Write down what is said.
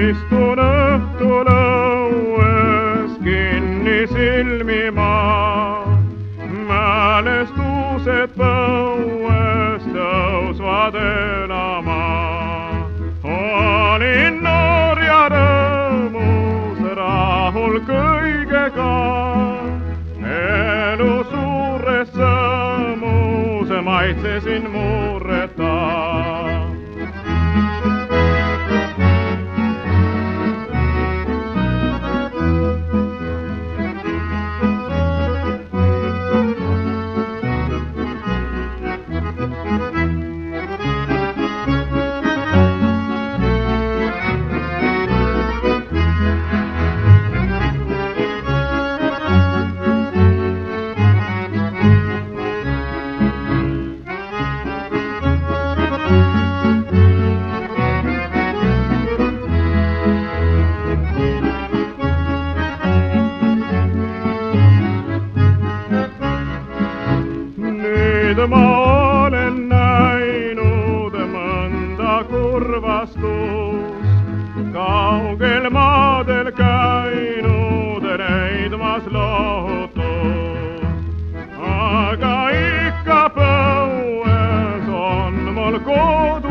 Istun õhtul õues kinni silmi ma, mälestused põuest tõusvad elama. Olin noor ja rõõmus, rahul kõigega, elu suures sõõmus maitsesin murreta. Nüüd ma olen näinud mõnda kurvastus, kaugel maadel käinud leidmas lohutust. Aga ikka põues on mul kodu